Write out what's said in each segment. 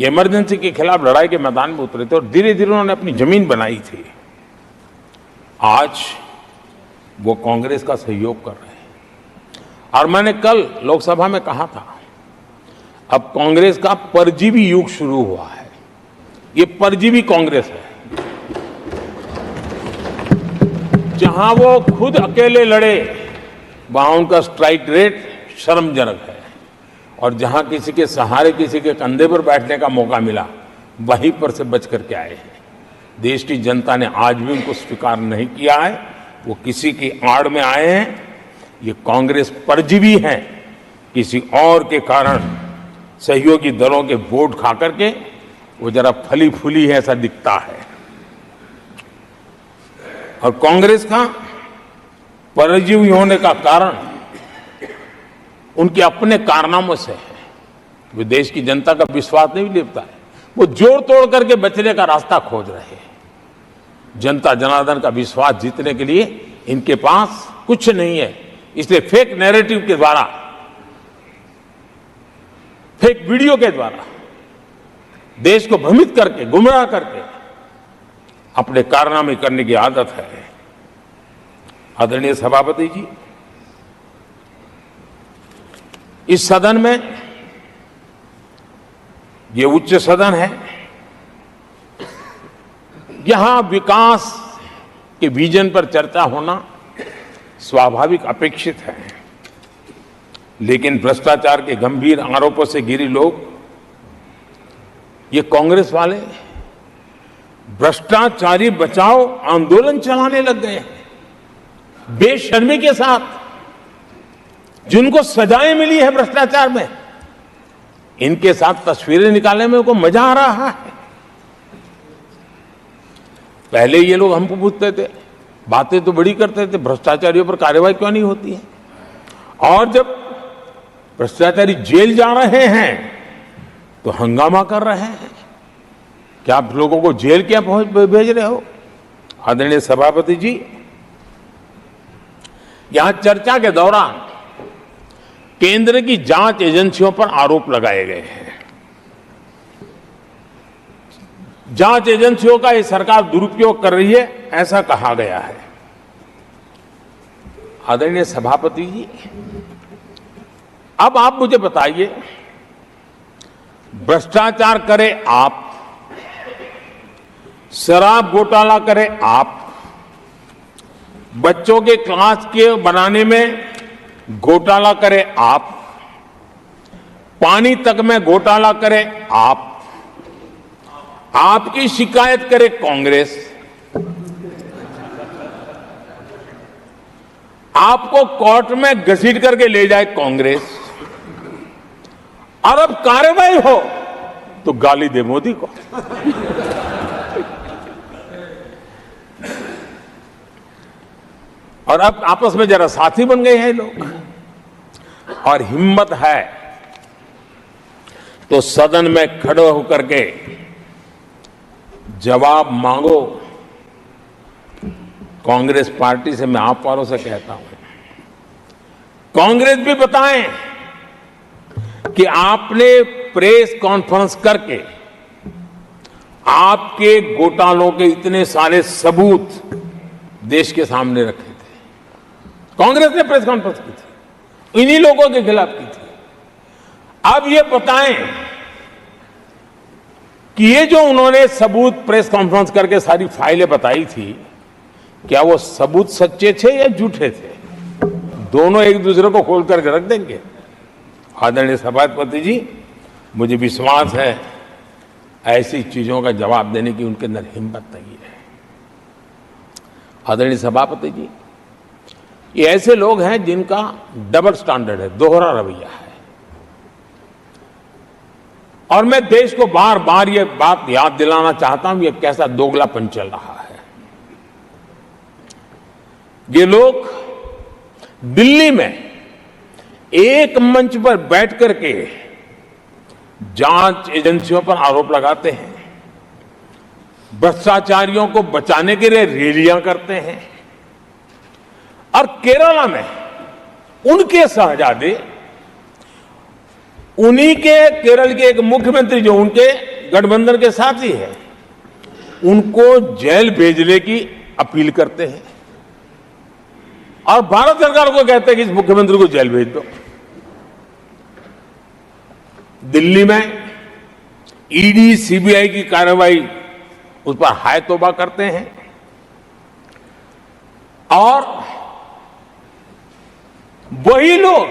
ये इमरजेंसी के खिलाफ लड़ाई के मैदान में उतरे थे और धीरे धीरे उन्होंने अपनी जमीन बनाई थी। आज वो कांग्रेस का सहयोग कर रहे हैं और मैंने कल लोकसभा में कहा था, अब कांग्रेस का परजीवी युग शुरू हुआ है। ये परजीवी कांग्रेस है, जहां वो खुद अकेले लड़े वहां उनका स्ट्राइक रेट शर्मजनक है और जहां किसी के सहारे, किसी के कंधे पर बैठने का मौका मिला वहीं पर से बच करके आए हैं। देश की जनता ने आज भी उनको स्वीकार नहीं किया है, वो किसी की आड़ में आए हैं। ये कांग्रेस परजीवी है, किसी और के कारण सहयोगी दलों के वोट खा करके वो जरा फली फूली है ऐसा दिखता है। और कांग्रेस का परजीवी होने का कारण उनके अपने कारनामों से है। वे देश की जनता का विश्वास नहीं लेता है, वो जोड़ तोड़ करके बचने का रास्ता खोज रहे हैं। जनता जनार्दन का विश्वास जीतने के लिए इनके पास कुछ नहीं है, इसलिए फेक नैरेटिव के द्वारा, फेक वीडियो के द्वारा देश को भ्रमित करके, गुमराह करके अपने कारनामे करने की आदत है। आदरणीय सभापति जी, इस सदन में, ये उच्च सदन है, यहां विकास के विजन पर चर्चा होना स्वाभाविक अपेक्षित है, लेकिन भ्रष्टाचार के गंभीर आरोपों से घिरे लोग, ये कांग्रेस वाले भ्रष्टाचारी बचाओ आंदोलन चलाने लग गए हैं बेशर्मी के साथ। जिनको सजाएं मिली है भ्रष्टाचार में, इनके साथ तस्वीरें निकालने में उनको मजा आ रहा है। पहले ये लोग हमको पूछते थे, बातें तो बड़ी करते थे, भ्रष्टाचारियों पर कार्रवाई क्यों नहीं होती है? और जब भ्रष्टाचारी जेल जा रहे हैं तो हंगामा कर रहे हैं। क्या आप लोगों को जेल क्या भेज रहे हो? आदरणीय सभापति जी, यहां चर्चा के दौरान केंद्र की जांच एजेंसियों पर आरोप लगाए गए हैं। जांच एजेंसियों का ये सरकार दुरुपयोग कर रही है, ऐसा कहा गया है। आदरणीय सभापति जी, अब आप मुझे बताइए, भ्रष्टाचार करे आप, शराब घोटाला करे आप, बच्चों के क्लास के बनाने में घोटाला करे आप, पानी तक में घोटाला करे आप, आपकी शिकायत करे कांग्रेस, आपको कोर्ट में घसीट करके ले जाए कांग्रेस, और अब कार्रवाई हो तो गाली दे मोदी को। और अब आपस में जरा साथी बन गए हैं लोग, और हिम्मत है तो सदन में खड़े होकर के जवाब मांगो। कांग्रेस पार्टी से मैं आप वालों से कहता हूं, कांग्रेस भी बताएं कि आपने प्रेस कॉन्फ्रेंस करके आपके घोटालों के इतने सारे सबूत देश के सामने रखे थे। कांग्रेस ने प्रेस कॉन्फ्रेंस की थी, इन्हीं लोगों के खिलाफ की थी। अब ये बताएं कि ये जो उन्होंने सबूत प्रेस कॉन्फ्रेंस करके सारी फाइलें बताई थी, क्या वो सबूत सच्चे थे या झूठे थे? दोनों एक दूसरे को खोल करके रख देंगे। आदरणीय सभापति जी, मुझे विश्वास है ऐसी चीजों का जवाब देने की उनके अंदर हिम्मत नहीं है। आदरणीय सभापति जी, ये ऐसे लोग हैं जिनका डबल स्टैंडर्ड है, दोहरा रवैया है। और मैं देश को बार बार ये बात याद दिलाना चाहता हूं, ये कैसा दोगलापन चल रहा है। ये लोग दिल्ली में एक मंच पर बैठ करके जांच एजेंसियों पर आरोप लगाते हैं, भ्रष्टाचारियों को बचाने के लिए रैलियां करते हैं, और केरला में उनके शहजादे, उन्हीं के केरल के एक मुख्यमंत्री जो उनके गठबंधन के साथी है, उनको जेल भेजने की अपील करते हैं और भारत सरकार को कहते हैं कि इस मुख्यमंत्री को जेल भेज दो। दिल्ली में ईडी सीबीआई की कार्रवाई उस पर हाय तौबा करते हैं और वही लोग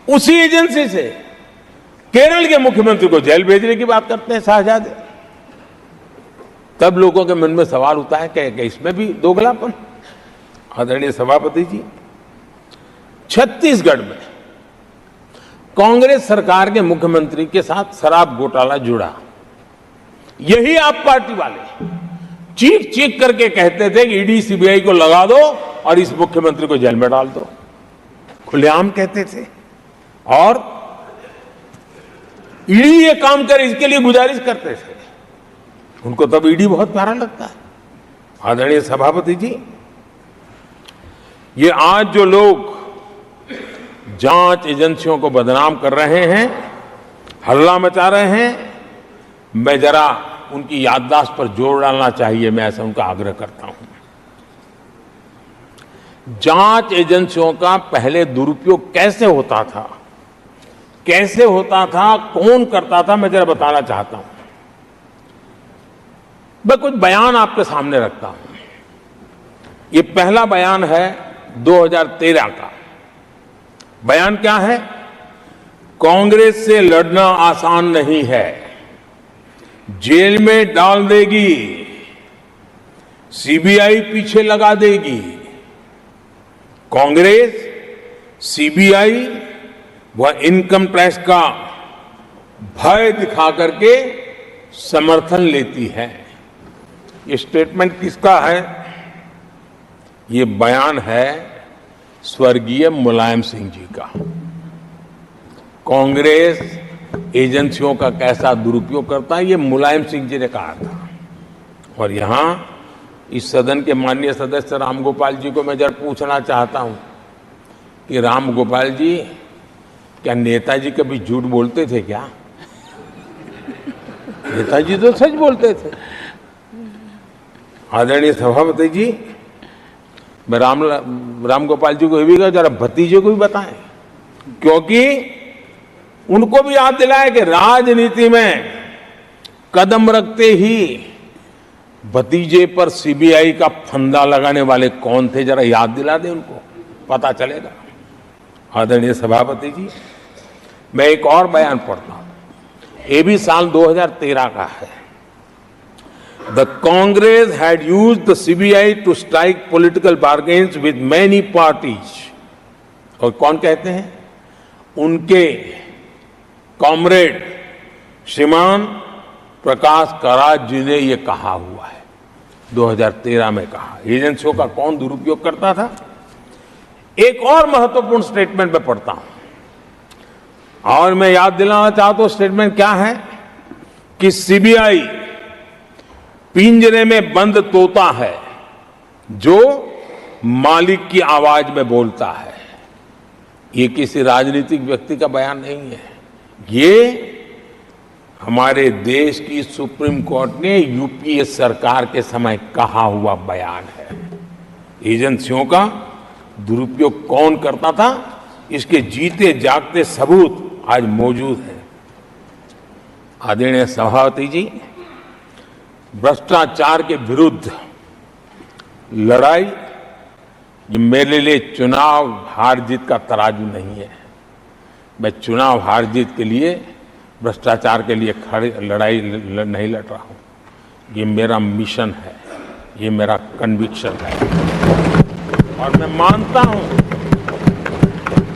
उसी एजेंसी से केरल के मुख्यमंत्री को जेल भेजने की बात करते हैं, शाहजादे। तब लोगों के मन में सवाल उठता है कि इसमें भी दोगलापन। आदरणीय सभापति जी, छत्तीसगढ़ में कांग्रेस सरकार के मुख्यमंत्री के साथ शराब घोटाला जुड़ा। यही आप पार्टी वाले चीख चीख करके कहते थे कि ईडी सीबीआई को लगा दो और इस मुख्यमंत्री को जेल में डाल दो, खुलेआम कहते थे। और ईडी ये काम करे इसके लिए गुजारिश करते थे। उनको तब ईडी बहुत प्यारा लगता है। आदरणीय सभापति जी, ये आज जो लोग जांच एजेंसियों को बदनाम कर रहे हैं, हल्ला मचा रहे हैं, मैं जरा उनकी याददाश्त पर जोर डालना चाहिए, मैं ऐसा उनका आग्रह करता हूं। जांच एजेंसियों का पहले दुरुपयोग कैसे होता था, कौन करता था, मैं जरा बताना चाहता हूं। मैं कुछ बयान आपके सामने रखता हूं। ये पहला बयान है 2013 का। बयान क्या है? कांग्रेस से लड़ना आसान नहीं है, जेल में डाल देगी, सीबीआई पीछे लगा देगी। कांग्रेस सीबीआई व इनकम टैक्स का भय दिखा करके समर्थन लेती है। ये स्टेटमेंट किसका है? ये बयान है स्वर्गीय मुलायम सिंह जी का। कांग्रेस एजेंसियों का कैसा दुरुपयोग करता है, ये मुलायम सिंह जी ने कहा था। और यहां इस सदन के माननीय सदस्य रामगोपाल जी को मैं जरा पूछना चाहता हूं कि रामगोपाल जी, क्या नेताजी कभी झूठ बोलते थे क्या? नेताजी तो सच बोलते थे। आदरणीय सभापति जी, मैं रामगोपाल जी को ये भी कहा जरा भतीजे को भी बताएं, क्योंकि उनको भी याद दिलाए कि राजनीति में कदम रखते ही भतीजे पर सीबीआई का फंदा लगाने वाले कौन थे, जरा याद दिला दें उनको, पता चलेगा। आदरणीय सभापति जी, मैं एक और बयान पढ़ता हूं, ये भी साल 2013 का है। The Congress had used the CBI to strike political bargains with many parties. और कौन कहते हैं? उनके कॉमरेड श्रीमान प्रकाश करात जी ने यह कहा हुआ है, 2013 में कहा। एजेंसियों का कौन दुरुपयोग करता था? एक और महत्वपूर्ण स्टेटमेंट में पढ़ता हूं और मैं याद दिलाना चाहता हूं, स्टेटमेंट क्या है कि सीबीआई पिंजरे में बंद तोता है जो मालिक की आवाज में बोलता है। ये किसी राजनीतिक व्यक्ति का बयान नहीं है, ये हमारे देश की सुप्रीम कोर्ट ने यूपीए सरकार के समय कहा हुआ बयान है। एजेंसियों का दुरुपयोग कौन करता था, इसके जीते जागते सबूत आज मौजूद है। आदरणीय सभापति जी, भ्रष्टाचार के विरुद्ध लड़ाई ये मेरे लिए चुनाव हार जीत का तराजू नहीं है। मैं चुनाव हार जीत के लिए, भ्रष्टाचार के लिए लड़ाई नहीं लड़ रहा हूं। ये मेरा मिशन है, ये मेरा कन्विक्शन है। और मैं मानता हूं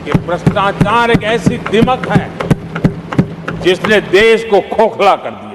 कि भ्रष्टाचार एक ऐसी दिमक है जिसने देश को खोखला कर दिया।